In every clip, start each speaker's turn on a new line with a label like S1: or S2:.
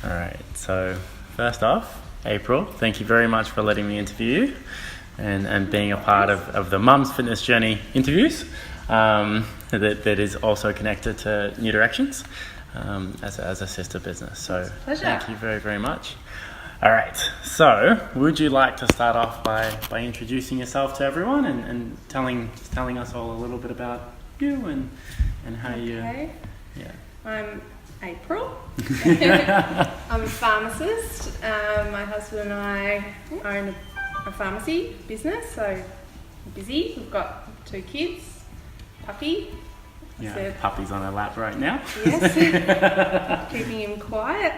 S1: All right, so first off, April, thank you very much for letting me interview you and being a part of the Mum's Fitness Journey interviews that is also connected to New Directions as a sister business. So thank you very, very much. All right, so would you like to start off by introducing yourself to everyone and telling us all a little bit about you and how you... Yeah.
S2: I'm April. I'm a pharmacist. My husband and I own a pharmacy business, so we're busy. We've got 2 kids, puppy.
S1: Yeah, puppy's on her lap right now.
S2: Yes, keeping him quiet.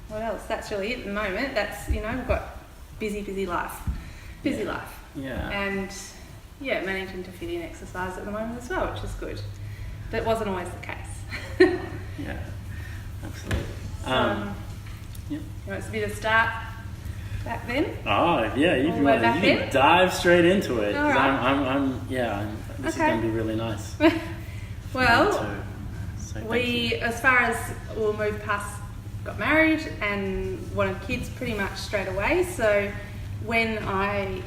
S2: What else? That's really it at the moment. That's, we've got busy life. Busy life.
S1: Yeah.
S2: And managing to fit in exercise at the moment as well, which is good. But it wasn't always the case.
S1: Yeah, absolutely.
S2: You want us to be the start back then?
S1: Oh, yeah, you can dive straight into it. All right. This is going to be really nice.
S2: Well, as far as we'll move past, got married and wanted kids pretty much straight away. So when I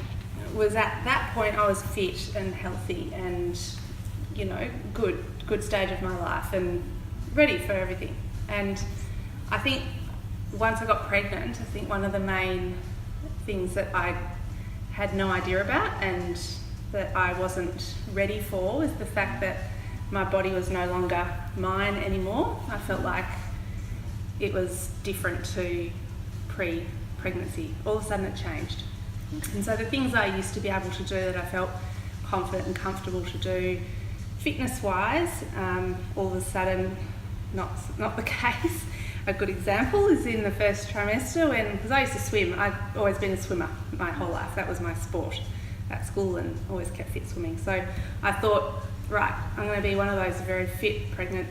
S2: was at that point, I was fit and healthy and, good stage of my life and ready for everything. And I think once I got pregnant, one of the main things that I had no idea about and that I wasn't ready for was the fact that my body was no longer mine anymore. I felt like it was different to pre-pregnancy. All of a sudden it changed. And so the things I used to be able to do that I felt confident and comfortable to do fitness-wise, all of a sudden not the case. A good example is in the first trimester because I used to swim. I've always been a swimmer my whole life. That was my sport at school and always kept fit swimming. So I thought, right, I'm going to be one of those very fit pregnant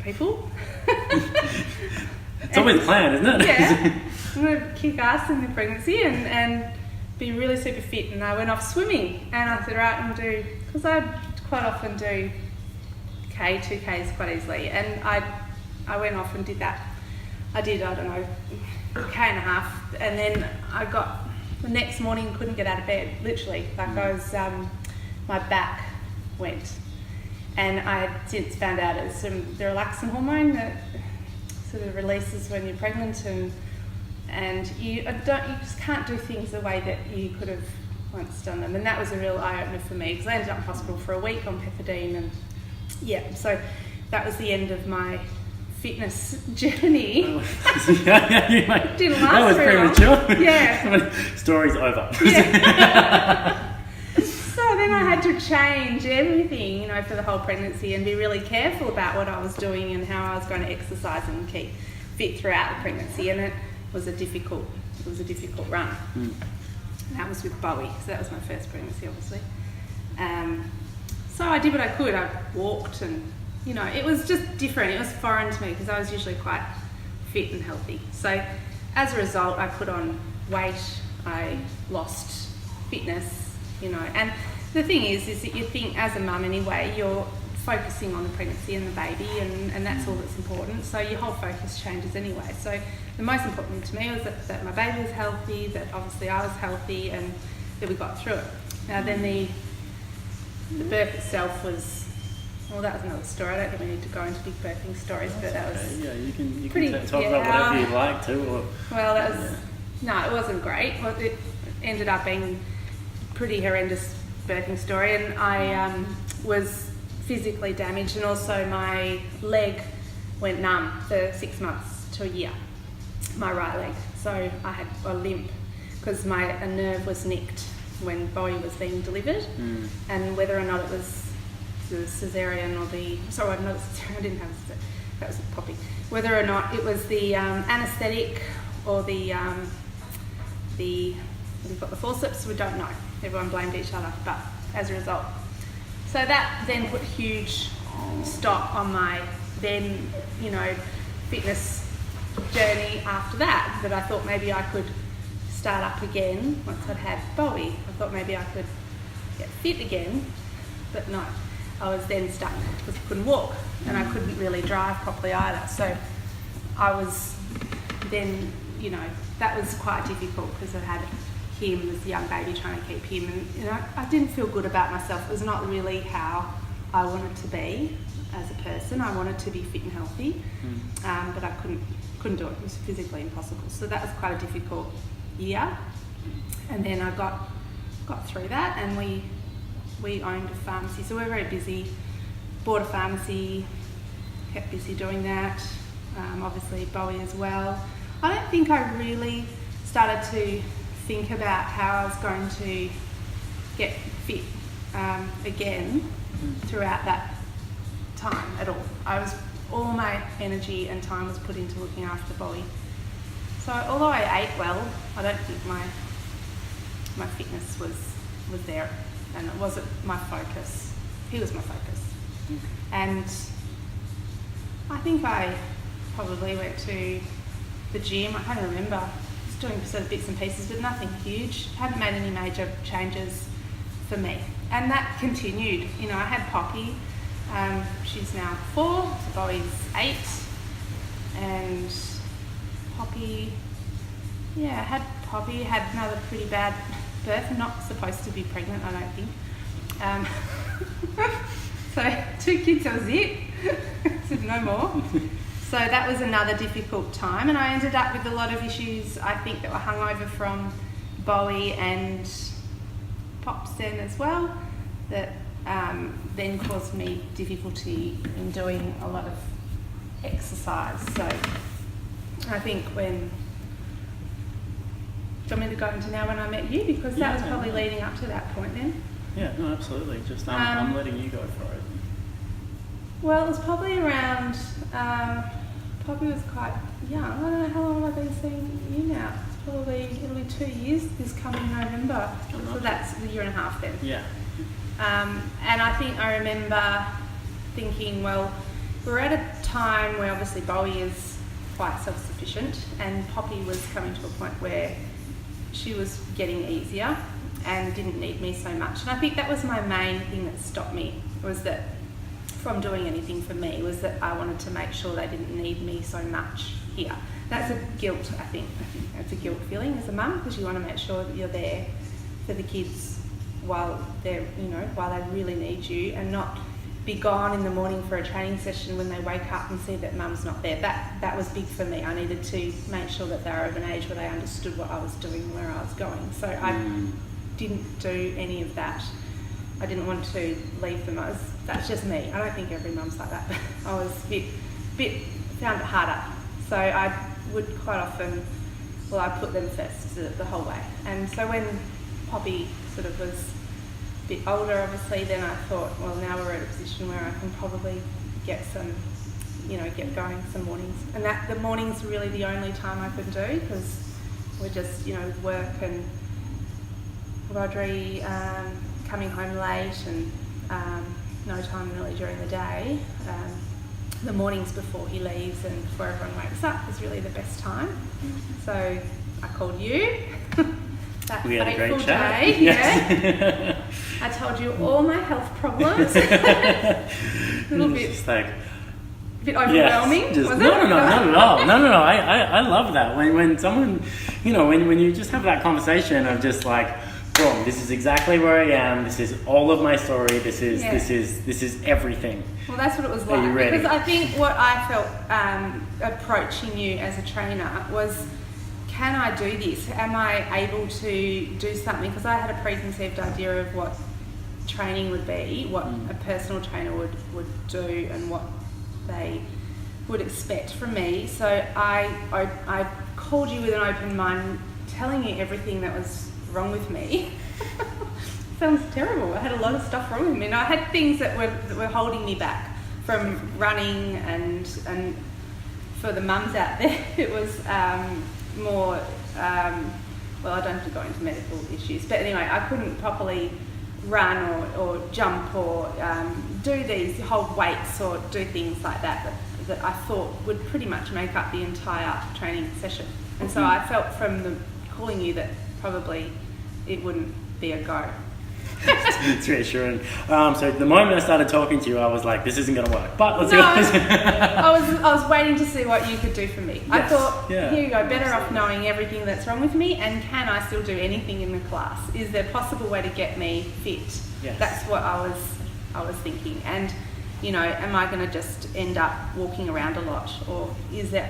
S2: people.
S1: It's always planned, isn't it?
S2: Yeah. I'm going to kick ass in the pregnancy and be really super fit. And I went off swimming and I said, right, I'm going to do, because I quite often do 2Ks quite easily. And I went off and did that. I did, I don't know, 1.5K. And then I got, the next morning couldn't get out of bed, literally. Like I was, my back went. And I had since found out it's the relaxin hormone that sort of releases when you're pregnant and you just can't do things the way that you could have once done them. And that was a real eye-opener for me because I ended up in hospital for a week on pethidine and so that was the end of my fitness journey. Didn't last
S1: that was
S2: very
S1: premature.
S2: Long. Yeah.
S1: Story's over.
S2: Yeah. So then I had to change everything, for the whole pregnancy and be really careful about what I was doing and how I was going to exercise and keep fit throughout the pregnancy. And it was a difficult run. And that was with Bowie, so that was my first pregnancy, obviously. So I did what I could. I walked and, it was just different. It was foreign to me because I was usually quite fit and healthy. So as a result, I put on weight, I lost fitness, and the thing is that you think as a mum anyway, you're focusing on the pregnancy and the baby and that's all that's important. So your whole focus changes anyway. So the most important to me was that my baby was healthy, that obviously I was healthy and that we got through it. Now then the birth itself was, well, that was another story. I don't think we need to go into big birthing stories, but that was
S1: you can
S2: pretty,
S1: talk about whatever you'd like to.
S2: Well, that was, no, it wasn't great. Well, it ended up being pretty horrendous birthing story and I was physically damaged and also my leg went numb for 6 months to a year, my right leg. So I had a limp because a nerve was nicked when Bowie was being delivered and whether or not it was the cesarean or not cesarean, I didn't have a cesarean, that was a poppy. Whether or not it was the anaesthetic or we've got the forceps, we don't know. Everyone blamed each other, but as a result. So that then put a huge stop on my then, fitness journey after that I thought maybe I could start up again once I'd had Bowie. I thought maybe I could get fit again, but no. I was then stuck because I couldn't walk and I couldn't really drive properly either. So I was then, you know, that was quite difficult because I had him as a young baby, trying to keep him, and you know, I didn't feel good about myself. It was not really how I wanted to be as a person. I wanted to be fit and healthy, but I couldn't do it. It was physically impossible. So that was quite a difficult year. And then I got through that, and we owned a pharmacy, so we're very busy. Bought a pharmacy, kept busy doing that. Obviously Bowie as well. I don't think I really started to think about how I was going to get fit again throughout that time at all. All my energy and time was put into looking after Bowie. So although I ate well, I don't think my fitness was there, and it wasn't my focus. He was my focus. And I think I probably went to the gym. I can't remember. I was doing sort of bits and pieces, but nothing huge. Hadn't made any major changes for me. And that continued. You know, I had Poppy. She's now 4, so Bowie's 8. And Poppy, had Poppy, had another pretty bad birth. I'm not supposed to be pregnant, I don't think. So 2 kids, that was it. Said no more. So that was another difficult time, and I ended up with a lot of issues, I think, that were hung over from Bowie and Pops then as well, that then caused me difficulty in doing a lot of exercise. So I think do you want me to go into now when I met you? Because that was probably leading up to that point then.
S1: Yeah, no, absolutely. Just I'm letting you go for it.
S2: Well, it was probably around, Poppy was quite young. I don't know how long have I been seeing you now. It'll be 2 years this coming November. So that's a year and a half then.
S1: Yeah.
S2: And I think I remember thinking, well, we're at a time where obviously Bowie is quite self-sufficient, and Poppy was coming to a point where she was getting easier and didn't need me so much. And I think that was my main thing that stopped me, was that from doing anything for me, was that I wanted to make sure they didn't need me so much here. That's a guilt, I think that's a guilt feeling as a mum, because you want to make sure that you're there for the kids while they really need you, and not be gone in the morning for a training session when they wake up and see that mum's not there. That was big for me. I needed to make sure that they were of an age where they understood what I was doing and where I was going. So I didn't do any of that. I didn't want to leave them. That's just me. I don't think every mum's like that. I was found it harder. So I would quite often, I put them first the whole way. And so when Poppy sort of was a bit older, obviously, then I thought, well, now we're at a position where I can probably get going some mornings. And the mornings were really the only time I could do, because we're just, work and Rodri coming home late, and no time really during the day. The mornings before he leaves and before everyone wakes up is really the best time. So I called you.
S1: We had a great chat.
S2: Day, yes. I told you all my health problems. A little bit overwhelming.
S1: No, not at all. No. I love that when someone, when you just have that conversation of just like, boom, this is exactly where I am. This is all of my story. This is everything.
S2: Well, that's what it was like.
S1: Are you ready?
S2: Because I think what I felt approaching you as a trainer was, can I do this? Am I able to do something? Because I had a preconceived idea of what training would be, what a personal trainer would do, and what they would expect from me. So I called you with an open mind, telling you everything that was wrong with me. Sounds terrible. I had a lot of stuff wrong with me, and I had things that were holding me back from running, and for the mums out there, it was more. I don't have to go into medical issues, but anyway, I couldn't properly run or jump or hold weights or do things like that I thought would pretty much make up the entire training session. And so I felt from calling you that probably it wouldn't be a go.
S1: It's reassuring. So the moment I started talking to you, I was like, this isn't going to work. But let's go.
S2: I was waiting to see what you could do for me. Yes. I thought, here you go, better off knowing everything that's wrong with me, and can I still do anything in the class? Is there a possible way to get me fit?
S1: Yes.
S2: That's what I was thinking. And, you know, am I going to just end up walking around a lot, or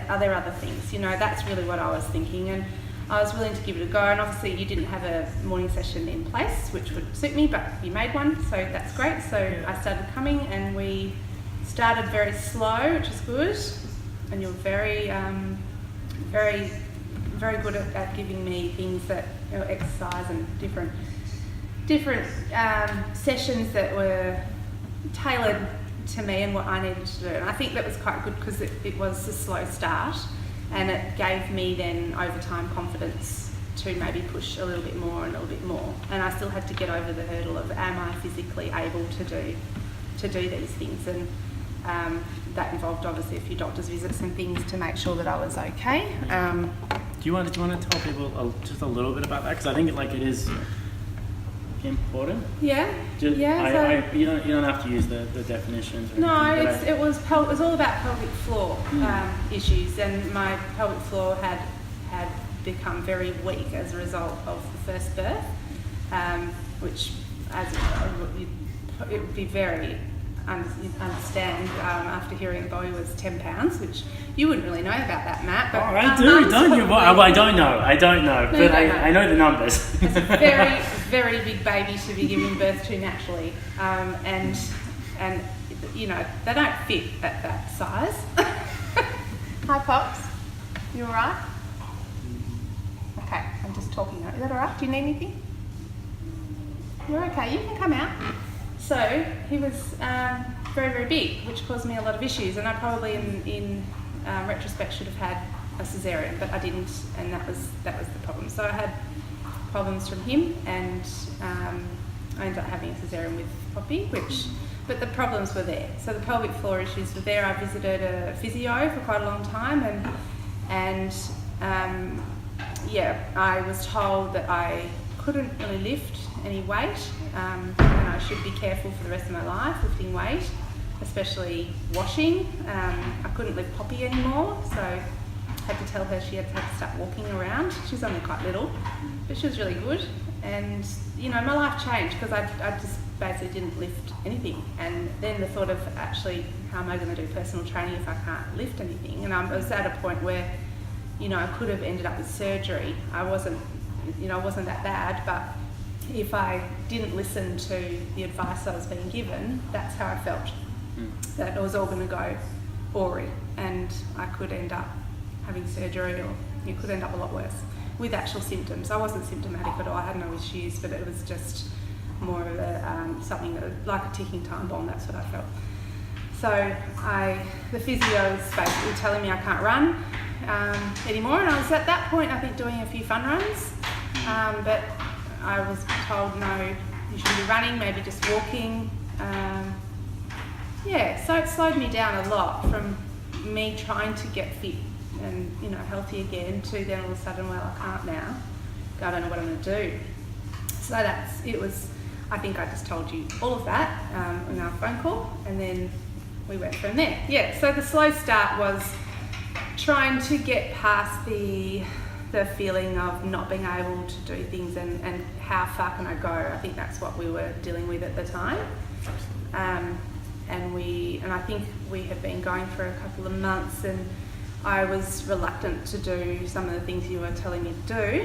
S2: are there other things? You know, that's really what I was thinking. And I was willing to give it a go, and obviously you didn't have a morning session in place, which would suit me, but you made one, so that's great. So I started coming, and we started very slow, which is good, and you're very, very, very good at giving me things that, you know, exercise and different sessions that were tailored to me and what I needed to do. And I think that was quite good because it was a slow start. And it gave me then, over time, confidence to maybe push a little bit more and a little bit more. And I still had to get over the hurdle of, am I physically able to do these things? And that involved obviously a few doctor's visits and things to make sure that I was okay.
S1: Do you want to tell people just a little bit about that? Because I think it is important.
S2: Yeah.
S1: You don't have to use the definitions. Or
S2: no, it was all about pelvic floor issues, and my pelvic floor had become very weak as a result of the first birth, which it would be very understand after hearing Bowie was 10 pounds, which you wouldn't really know about that, Matt. But
S1: I do, don't you? Well, I don't know, but I know the numbers.
S2: It's a very, very big baby to be giving birth to naturally, and you know, they don't fit at that size. Hi, Pops. You all right? Okay, I'm just talking. Is that all right? Do you need anything? You're okay. You can come out. So he was very, very big, which caused me a lot of issues, and I probably in retrospect should have had a cesarean, but I didn't, and that was the problem. So I had problems from him, and I ended up having a cesarean with Poppy, but the problems were there. So the pelvic floor issues were there. I visited a physio for quite a long time, and I was told that I couldn't really lift any weight, and I should be careful for the rest of my life lifting weight, especially washing. I couldn't lift Poppy anymore, so I had to tell her she had to start walking around. She's only quite little, but she was really good. And, you know, my life changed because I just basically didn't lift anything. And then the thought of, actually, how am I going to do personal training if I can't lift anything? And I was at a point where, you know, I could have ended up with surgery. I wasn't that bad, but if I didn't listen to the advice I was being given, that's how I felt. That it was all going to go awry, and I could end up having surgery, or it could end up a lot worse with actual symptoms. I wasn't symptomatic at all. I had no issues, but it was just more of something that, like a ticking time bomb. That's what I felt. So the physio was basically telling me I can't run anymore, and I was at that point, I think, doing a few fun runs, but I was told, no, you shouldn't be running, maybe just walking. So it slowed me down a lot from me trying to get fit and, you know, healthy again, to then all of a sudden, well, I can't now. I don't know what I'm going to do. So I think I just told you all of that in our phone call, and then we went from there. Yeah, so the slow start was trying to get past the feeling of not being able to do things and how far can I go. I think that's what we were dealing with at the time. And I think we had been going for a couple of months, and I was reluctant to do some of the things you were telling me to do.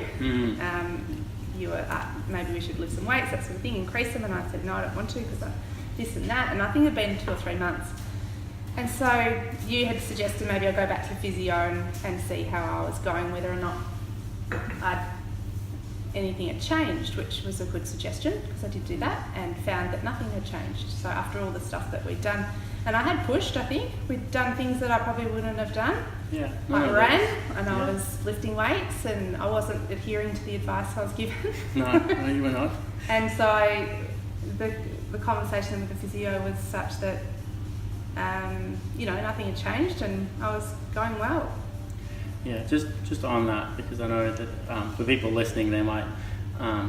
S2: You were, maybe we should lift some weights, that sort of thing, increase them, and I said, no, I don't want to, because this and that, and I think it had been 2 or 3 months. And so you had suggested maybe I go back to physio and see how I was going, whether or not anything had changed, which was a good suggestion, because I did do that and found that nothing had changed. So after all the stuff that we'd done, and I had pushed, I think, we'd done things that I probably wouldn't have done.
S1: Yeah.
S2: I ran, and I was lifting weights, and I wasn't adhering to the advice I was given.
S1: No, you were not.
S2: And so the conversation with the physio was such that, nothing had changed, and I was going well.
S1: Yeah, just on that, because I know that for people listening, they might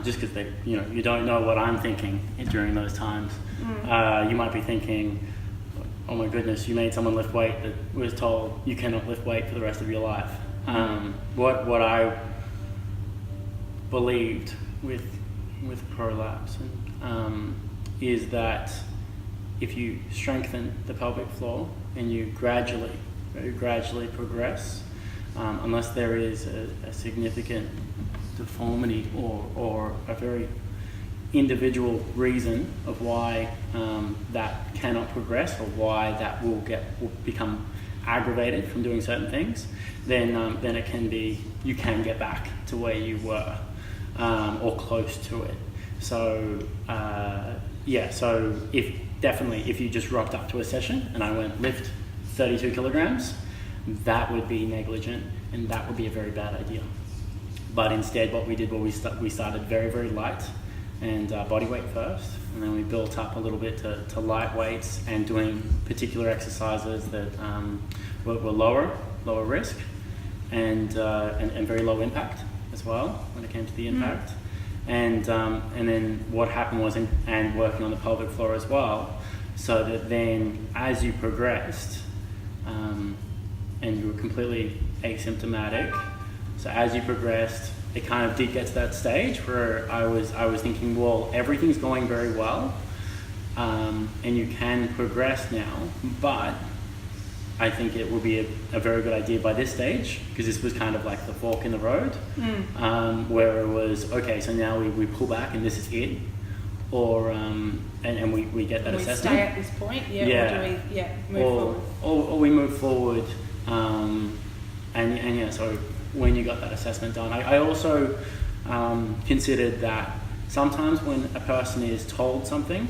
S1: just because they, you don't know what I'm thinking during those times. You might be thinking, oh my goodness, you made someone lift weight that was told you cannot lift weight for the rest of your life. What I believed with prolapse is that if you strengthen the pelvic floor and you very gradually progress, unless there is a significant deformity or a very individual reason of why that cannot progress or why that will become aggravated from doing certain things, then you can get back to where you were or close to it. So so if you just rocked up to a session and I went lift 32 kilograms, that would be negligent and that would be a very bad idea. But instead what we did was we started very, very light and body weight first, and then we built up a little bit to light weights and doing particular exercises that were lower risk and very low impact as well when it came to the impact. And then what happened was, and working on the pelvic floor as well, so that then as you progressed and you were completely asymptomatic, so as you progressed, it kind of did get to that stage where I was thinking, well, everything's going very well, and you can progress now, but I think it would be a very good idea by this stage, because this was kind of like the fork in the road, where it was, okay, so now we pull back and this is it, or and we get that assessment.
S2: We stay at this point, or do we move forward?
S1: Or we move forward, so when you got that assessment done, I also considered that sometimes when a person is told something,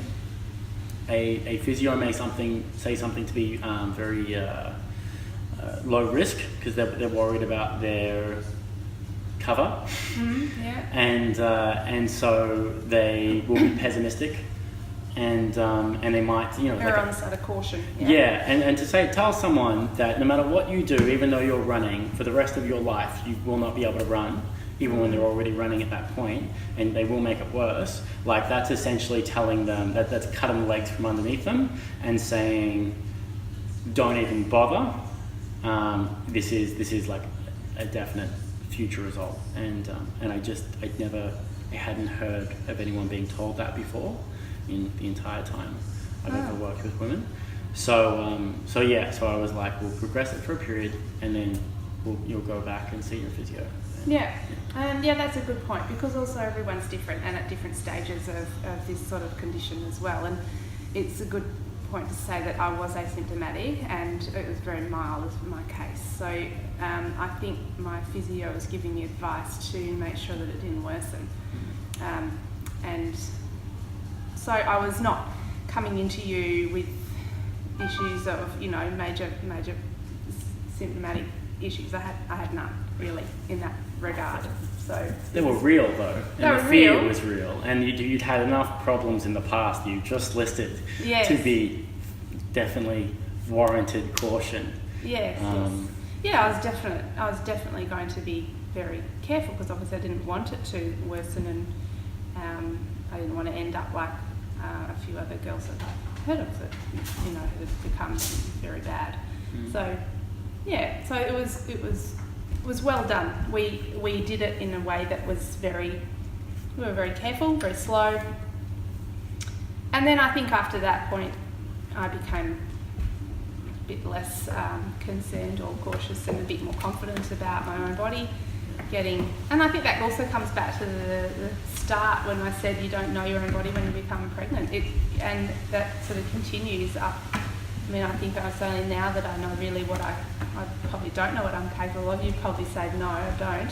S1: a physio may say something to be very low risk because they're worried about their cover, and so they will be pessimistic, and they might
S2: they're on the side of caution.
S1: And to tell someone that no matter what you do, even though you're running for the rest of your life, you will not be able to run, even when they're already running at that point, and they will make it worse. Like, that's essentially telling them that's cutting the legs from underneath them and saying, don't even bother. This is like a definite future result, and I hadn't heard of anyone being told that before in the entire time I've ever worked with women. So I was like, we'll progress it for a period, and then you'll go back and see your physio.
S2: That's a good point, because also everyone's different and at different stages of this sort of condition as well. And it's a good point to say that I was asymptomatic and it was very mild in my case. So I think my physio was giving me advice to make sure that it didn't worsen. And so I was not coming into you with issues of, major symptomatic issues. I had none really in that regard. So
S1: they were real though, and the fear was real, and you'd had enough problems in the past you just listed to be definitely warranted caution.
S2: Yes. I was definitely going to be very careful, because obviously I didn't want it to worsen, and I didn't want to end up like a few other girls that I've heard of that had become very bad. So it was well done. We did it in a way that was we were very careful, very slow. And then I think after that point I became a bit less concerned or cautious and a bit more confident about my own body and I think that also comes back to the start when I said you don't know your own body when you become pregnant, and that sort of continues up. I mean, I think it's only now that I know really what I probably don't know what I'm capable of. You'd probably say, no, I don't.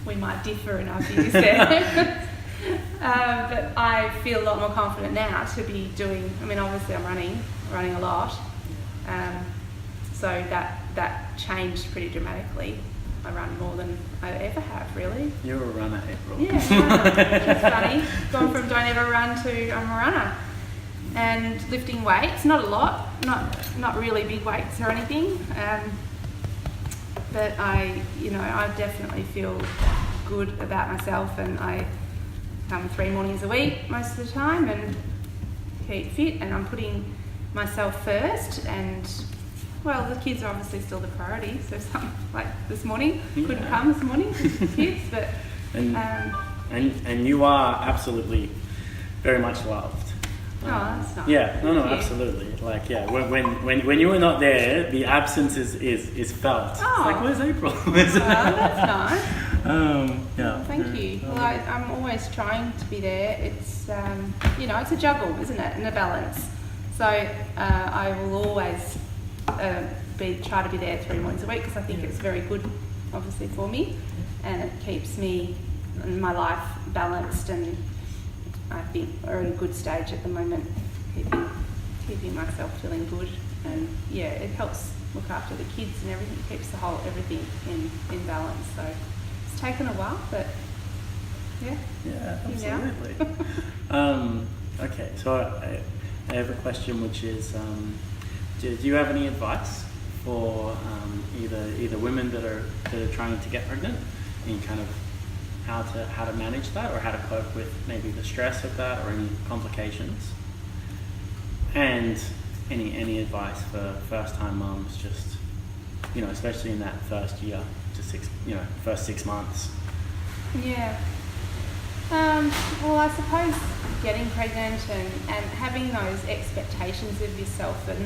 S2: We might differ in our views there. But I feel a lot more confident now to be doing, obviously I'm running a lot. So that changed pretty dramatically. I run more than I ever have, really.
S1: You're a runner, April.
S2: Yeah, it's funny. Gone from don't ever run to I'm a runner. And lifting weights, not a lot, not really big weights or anything, but I definitely feel good about myself, and I come 3 mornings a week most of the time and keep fit, and I'm putting myself first. And well, the kids are obviously still the priority, so something like this morning couldn't come this morning with the kids, but
S1: and you are absolutely very much loved.
S2: That's nice.
S1: Yeah, no, absolutely. Like, yeah, when you were not there, the absence is felt. It's like, where's April?
S2: That's nice.
S1: Yeah.
S2: Thank you. Well, I'm always trying to be there. It's it's a juggle, isn't it, and a balance. So I will always try to be there 3 mornings a week, because I think it's very good, obviously, for me, and it keeps me and my life balanced, and I think we're in a good stage at the moment, keeping myself feeling good, and it helps look after the kids and everything, keeps everything in balance. So it's taken a while, but
S1: absolutely. Okay, so I have a question, which is, do you have any advice for either women that are trying to get pregnant, and kind of how to manage that, or how to cope with maybe the stress of that, or any complications, and any advice for first-time mums, just especially in that first year to first 6 months?
S2: Well, I suppose getting pregnant and having those expectations of yourself that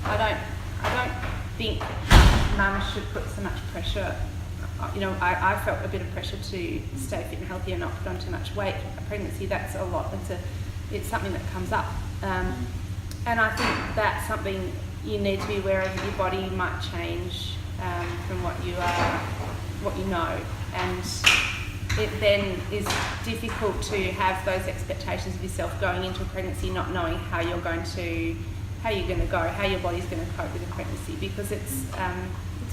S2: I don't think mums should put so much pressure. I felt a bit of pressure to stay fit and healthy and not put on too much weight. A pregnancy, that's a lot. It's something that comes up, and I think that's something you need to be aware of. Your body might change from what you know, and it then is difficult to have those expectations of yourself going into a pregnancy, not knowing how you're going to go, how your body's going to cope with a pregnancy, because it's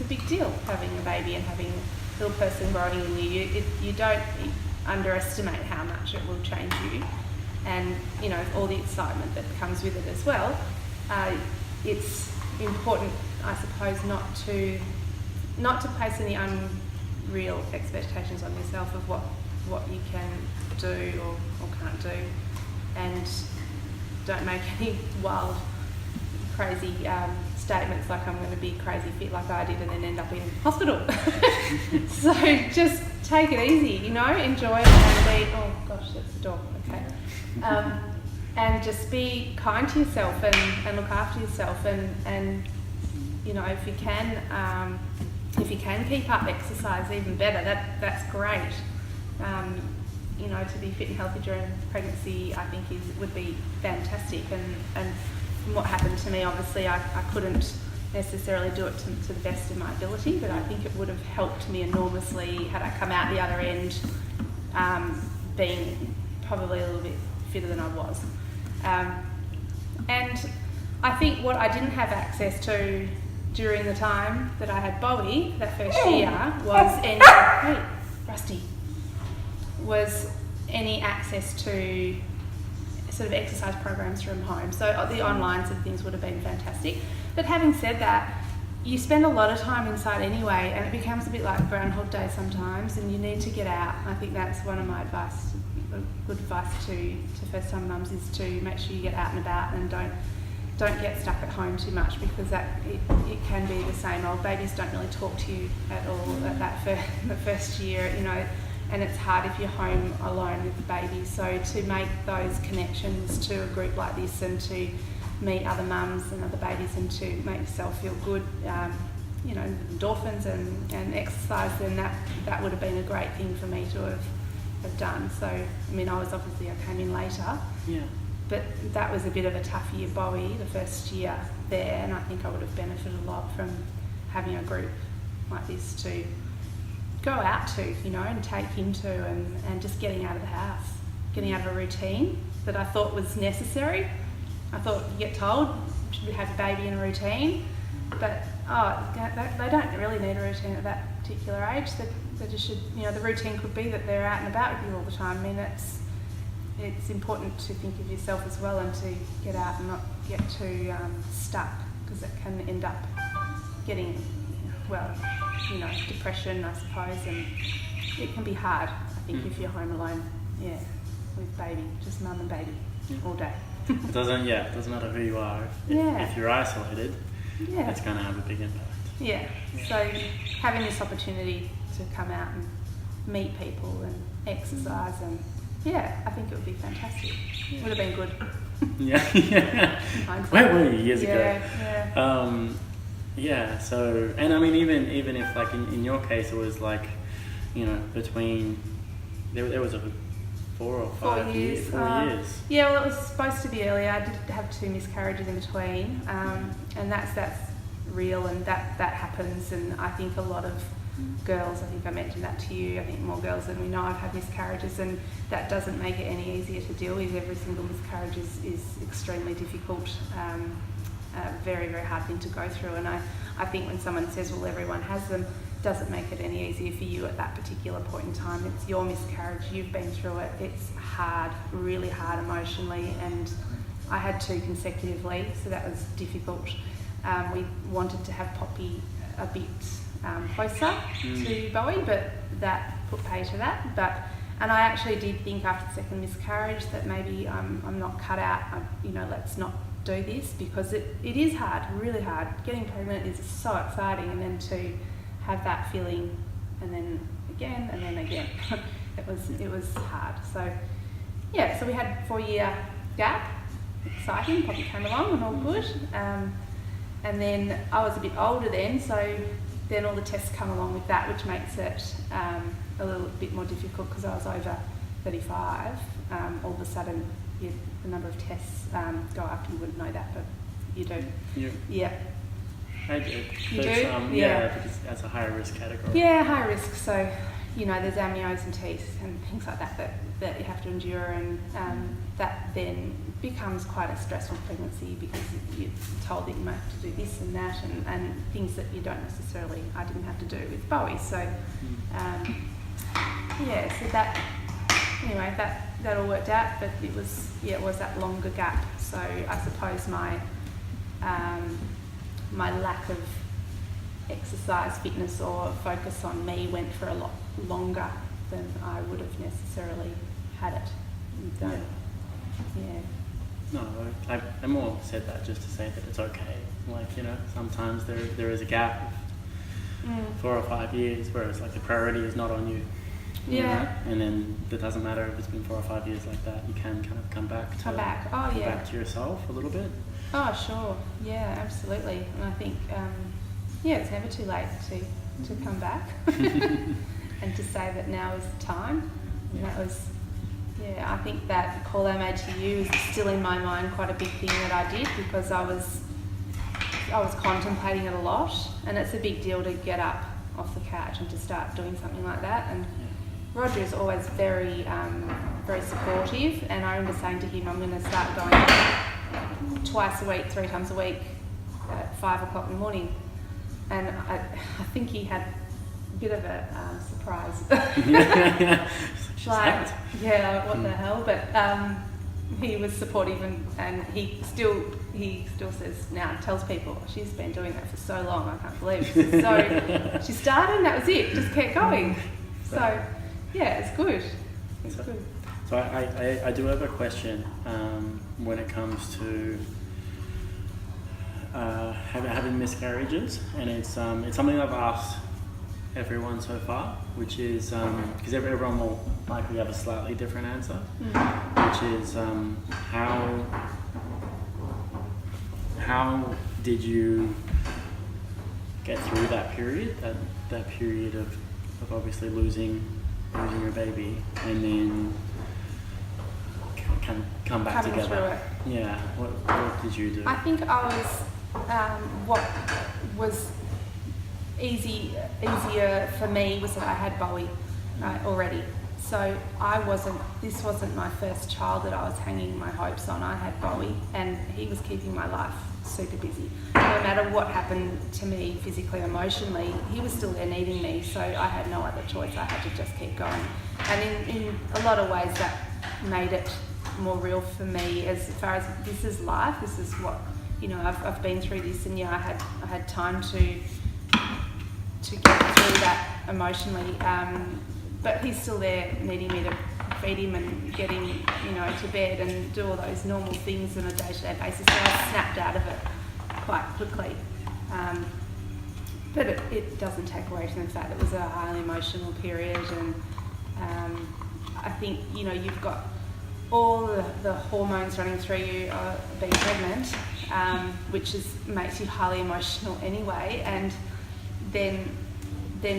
S2: a big deal having a baby and having a little person growing in you. You don't underestimate how much it will change you, and all the excitement that comes with it as well. It's important, I suppose, not to place any unreal expectations on yourself of what you can do or can't do, and don't make any wild, crazy statements like I'm going to be crazy fit like I did and then end up in hospital. So just take it easy, enjoy it, and oh gosh, that's the dog, okay. And just be kind to yourself and look after yourself, and if you can keep up exercise, even better. That's great. To be fit and healthy during pregnancy, I think would be fantastic. And from what happened to me, obviously I couldn't necessarily do it to the best of my ability, but I think it would have helped me enormously had I come out the other end being probably a little bit fitter than I was. And I think what I didn't have access to during the time that I had Bowie, that first year, was any access to sort of exercise programs from home. So the online sort of things would have been fantastic. But having said that, you spend a lot of time inside anyway, and it becomes a bit like Groundhog Day sometimes, and you need to get out. I think that's one of my advice, good advice to first-time mums, is to make sure you get out and about and don't get stuck at home too much, because it can be the same old. Babies don't really talk to you at all at the first year, and it's hard if you're home alone with the baby. So to make those connections to a group like this, and to meet other mums and other babies, and to make yourself feel good, endorphins and exercise, then that would have been a great thing for me to have done. So, I came in later.
S1: Yeah.
S2: But that was a bit of a tough year, Bowie, the first year there, and I think I would have benefited a lot from having a group like this to go out to, and take him to, and just getting out of the house, getting out of a routine that I thought was necessary. I thought you get told you should have a baby in a routine, but they don't really need a routine at that particular age. They just should, the routine could be that they're out and about with you all the time. It's important to think of yourself as well, and to get out and not get too stuck, because it can end up getting, depression, I suppose, and it can be hard, I think, if you're home alone, with baby, just mum and baby all day.
S1: It doesn't matter who you are. If you're isolated, it's going to have a big impact.
S2: Yeah. So having this opportunity to come out and meet people and exercise, and I think it would be fantastic. Would have been good.
S1: Where were you years ago? So, and I mean, even if like in your case it was like, between there was a 4 or 5 years. 4 years.
S2: Yeah, well, it was supposed to be earlier. I did have 2 miscarriages in between, and that's real, and that happens. And I think a lot of girls, I think I mentioned that to you, I think more girls than we know have had miscarriages, and that doesn't make it any easier to deal with. Every single miscarriage is extremely difficult, a very, very hard thing to go through. And I think when someone says, well, everyone has them, doesn't make it any easier for you at that particular point in time. It's your miscarriage, you've been through it, it's hard, really hard emotionally, and I had 2 consecutively, so that was difficult. We wanted to have Poppy a bit closer to Bowie, but that put pay to that. And I actually did think after the second miscarriage that maybe I'm not cut out, let's not do this, because it is hard, really hard. Getting pregnant is so exciting, and then to have that feeling, and then again, it was hard. So so we had 4-year gap, exciting, Poppy came along and all good. And then I was a bit older then, so then all the tests come along with that, which makes it a little bit more difficult because I was over 35. All of a sudden, the number of tests go up. You wouldn't know that, but you do. Yeah.
S1: I do.
S2: You do?
S1: Because that's a higher risk category.
S2: Yeah, high risk. So, there's amnios and teeth and things like that you have to endure, and that then becomes quite a stressful pregnancy because you're told that you might have to do this and that, and things that you don't necessarily, I didn't have to do with Bowie. So, so that all worked out, but it was that longer gap. So I suppose my lack of exercise, fitness, or focus on me went for a lot longer than I would have necessarily had it done.
S1: No, I more said that just to say that it's okay. Like, sometimes there is a gap of 4 or 5 years, whereas like the priority is not on you. And then it doesn't matter if it's been 4 or 5 years like that. You can kind of come back to yourself a little bit.
S2: Oh, sure. Yeah, absolutely. And I think, it's never too late to come back and to say that now is the time. And that was, I think that call I made to you is still in my mind quite a big thing that I did, because I was contemplating it a lot, and it's a big deal to get up off the couch and to start doing something like that. And Roger is always very, very supportive, and I remember saying to him, I'm going to start going twice a week, 3 times a week at 5 o'clock in the morning. And I think he had a bit of a surprise. What the hell? But he was supportive, and he still says now, tells people, she's been doing that for so long, I can't believe it. So she started, and that was it, just kept going. So it's good. It's good.
S1: So I do have a question when it comes to having miscarriages, and it's something I've asked everyone so far, which is because everyone will likely have a slightly different answer, which is how did you get through that period, that period of obviously losing your baby, and then come back
S2: Coming
S1: together?
S2: Through it.
S1: Yeah. What did you do?
S2: I think I was what was easier for me was that I had Bowie already. So this wasn't my first child that I was hanging my hopes on. I had Bowie, and he was keeping my life super busy. No matter what happened to me physically, emotionally, he was still there needing me, so I had no other choice. I had to just keep going. And in a lot of ways that made it more real for me as far as this is life, this is what, I've been through this, and I had time to to get through that emotionally. But he's still there needing me to feed him and get him, to bed and do all those normal things on a day-to-day basis. So I snapped out of it quite quickly. But it doesn't take away from the fact that it was a highly emotional period, and I think, you've got all the hormones running through you being pregnant, which makes you highly emotional anyway, and then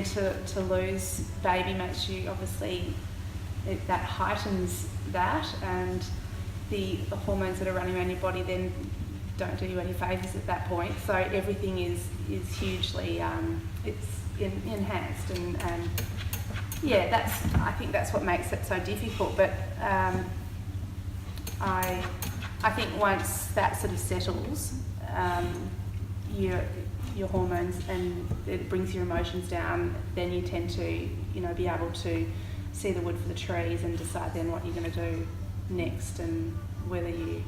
S2: to lose baby makes you, obviously, that heightens that, and the hormones that are running around your body then don't do you any favours at that point. So everything is hugely it's enhanced, and I think that's what makes it so difficult. But I think once that sort of settles, your hormones, and it brings your emotions down, then you tend to be able to see the wood for the trees and decide then what you're going to do next, and whether you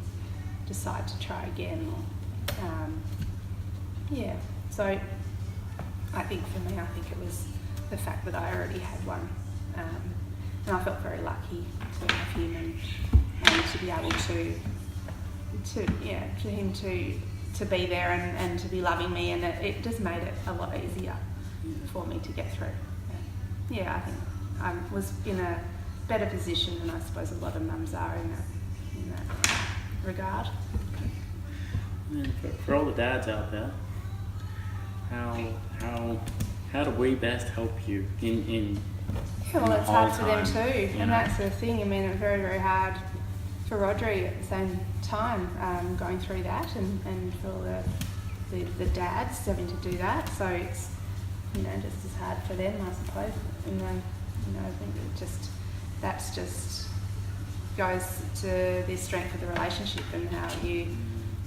S2: decide to try again. So I think for me, it was the fact that I already had one, and I felt very lucky to have him, and to be able to him to be there and to be loving me, and it just made it a lot easier for me to get through. I think I was in a better position than I suppose a lot of mums are in that regard.
S1: And for all the dads out there, how do we best help you in
S2: well, it's hard for them too, and
S1: know?
S2: that's the thing. I mean, it's very, very hard for Rodri at the same time, going through that, and for the dads having to do that. So it's just as hard for them, I suppose. And I think that's just goes to the strength of the relationship, and how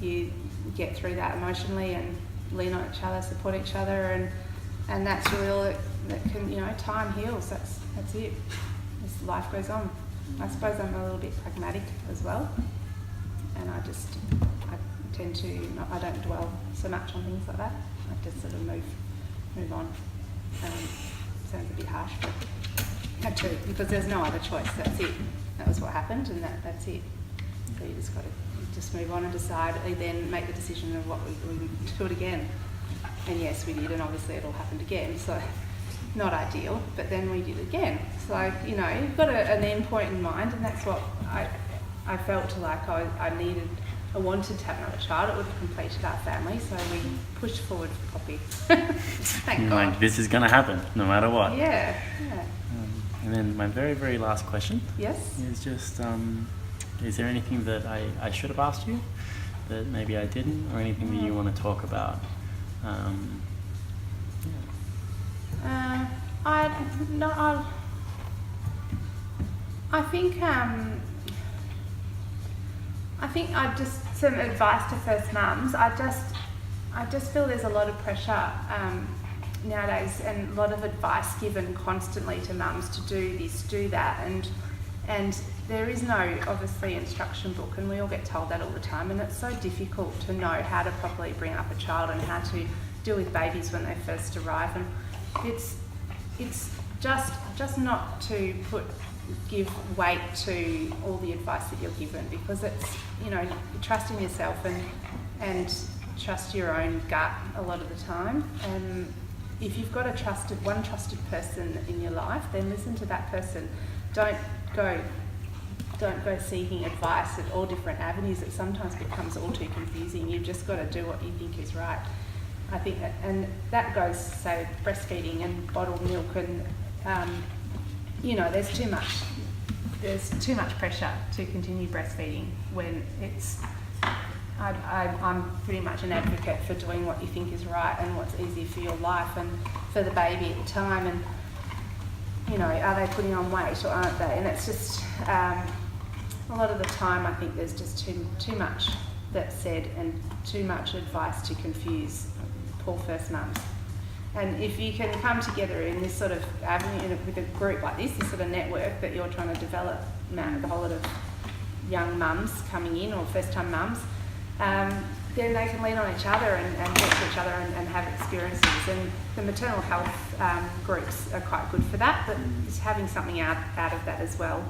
S2: you get through that emotionally and lean on each other, support each other, and that's really all that can, time heals. That's it. As life goes on. I suppose I'm a little bit pragmatic as well, and I tend to I don't dwell so much on things like that. I just sort of move on. Sounds a bit harsh, but I had to, because there's no other choice. That's it. That was what happened, and that's it. So you just got to just move on and decide, and then make the decision of what we do it again. And yes, we did, and obviously it all happened again. So not ideal, but then we did it again. So you've got an end point in mind, and that's what I felt like I needed. I wanted to have another child. It would have completed our family, so we pushed forward for Poppy. Thank God.
S1: Like, this is going to happen no matter what.
S2: Yeah.
S1: And then my very, very last question.
S2: Yes.
S1: Is just, is there anything that I should have asked you that maybe I didn't, or anything that you want to talk about?
S2: I think some advice to first mums. I just feel there's a lot of pressure nowadays, and a lot of advice given constantly to mums to do this, do that, and there is no, obviously, instruction book, and we all get told that all the time, and it's so difficult to know how to properly bring up a child and how to deal with babies when they first arrive, and it's just not to give weight to all the advice that you're given, because it's, trust in yourself and trust your own gut a lot of the time. And if you've got one trusted person in your life, then listen to that person. Don't go seeking advice at all different avenues. It sometimes becomes all too confusing. You've just got to do what you think is right. I think that goes, say, breastfeeding and bottled milk, and there's too much pressure to continue breastfeeding when it's. I'm pretty much an advocate for doing what you think is right and what's easy for your life and for the baby at the time, and are they putting on weight or aren't they? And it's just a lot of the time I think there's just too much that's said, and too much advice to confuse poor first mums. And if you can come together in this sort of avenue with a group like this sort of network that you're trying to develop, the whole lot of young mums coming in, or first time mums, then they can lean on each other and talk to each other and have experiences. And the maternal health groups are quite good for that, but just having something out of that as well,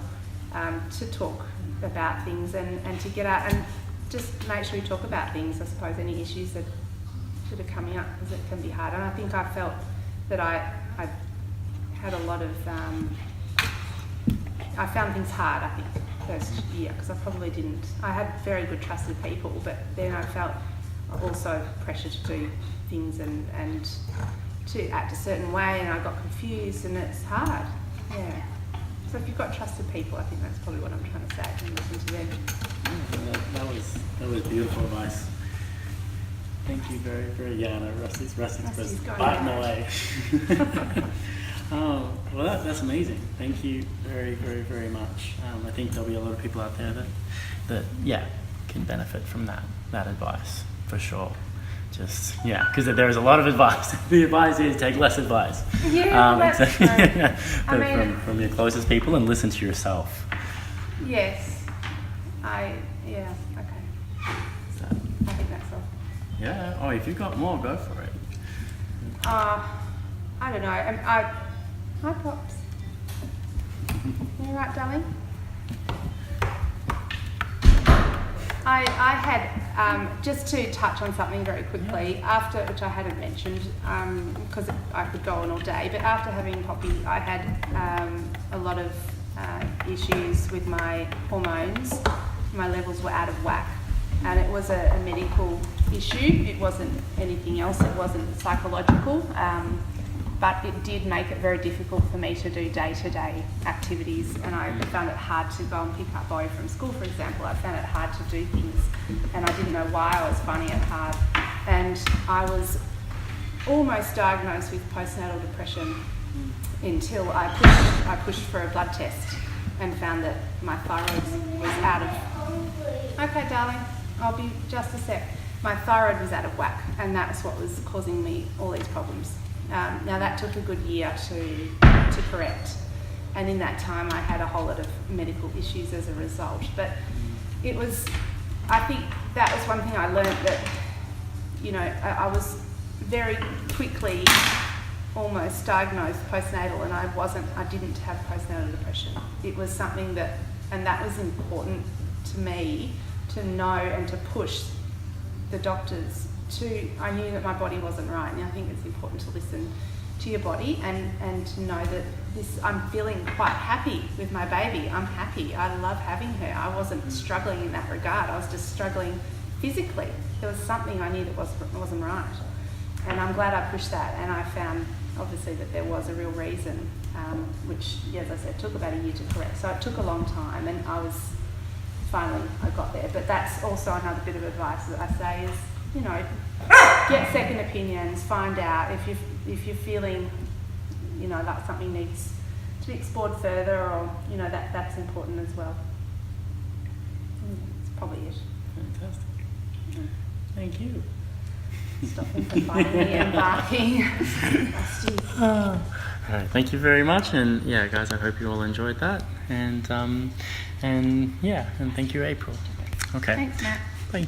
S2: to talk about things and to get out and just make sure you talk about things, I suppose, any issues that are coming up, because it can be hard. And I think I felt that I had a lot of, I found things hard, I think, first year, because I probably didn't. I had very good trusted people, but then I felt also pressure to do things and to act a certain way, and I got confused, and it's hard. Yeah. So if you've got trusted people, I think that's probably what I'm trying to say, and listen to them.
S1: Yeah, that was beautiful advice. Thank you very, very, yeah, no, Rusty's biting away. Oh, well, that's amazing. Thank you very, very, very much. I think there'll be a lot of people out there that can benefit from that advice, for sure. Just, because there is a lot of advice. The advice is take less advice.
S2: Yeah, that's true.
S1: From your closest people, and listen to yourself.
S2: Yes. Okay.
S1: So,
S2: I think that's all.
S1: yeah. Oh, if you've got more, go for it.
S2: I don't know. Hi, Pops. You right, darling? I had, just to touch on something very quickly, after, which I hadn't mentioned, because I could go on all day, but after having Poppy, I had a lot of issues with my hormones. My levels were out of whack, and it was a medical issue. It wasn't anything else. It wasn't psychological. But it did make it very difficult for me to do day-to-day activities, and I found it hard to go and pick up Bowie from school, for example. I found it hard to do things, and I didn't know why I was finding it hard. And I was almost diagnosed with postnatal depression until I pushed for a blood test and found that my thyroid was out of... Okay, darling, I'll be just a sec. My thyroid was out of whack, and that's what was causing me all these problems. Now that took a good year to correct, and in that time I had a whole lot of medical issues as a result. But it was, I think that was one thing I learned, that, I was very quickly almost diagnosed postnatal, and I didn't have postnatal depression. It was something that was important to me to know and to push the doctors I knew that my body wasn't right, and I think it's important to listen to your body and to know that I'm feeling quite happy with my baby. I'm happy. I love having her. I wasn't struggling in that regard. I was just struggling physically. There was something I knew that wasn't right, and I'm glad I pushed that. And I found, obviously, that there was a real reason, which, as I said, took about a year to correct. So it took a long time, and finally I got there. But that's also another bit of advice that I say is, get second opinions, find out if you're feeling, like something needs to be explored further, or, that's important as well. That's probably it.
S1: Fantastic. Thank you.
S2: Stop him from biting me and barking.
S1: All right, thank you very much, and guys, I hope you all enjoyed that, and thank you, April. Okay.
S2: Thanks, Matt.
S1: Bye.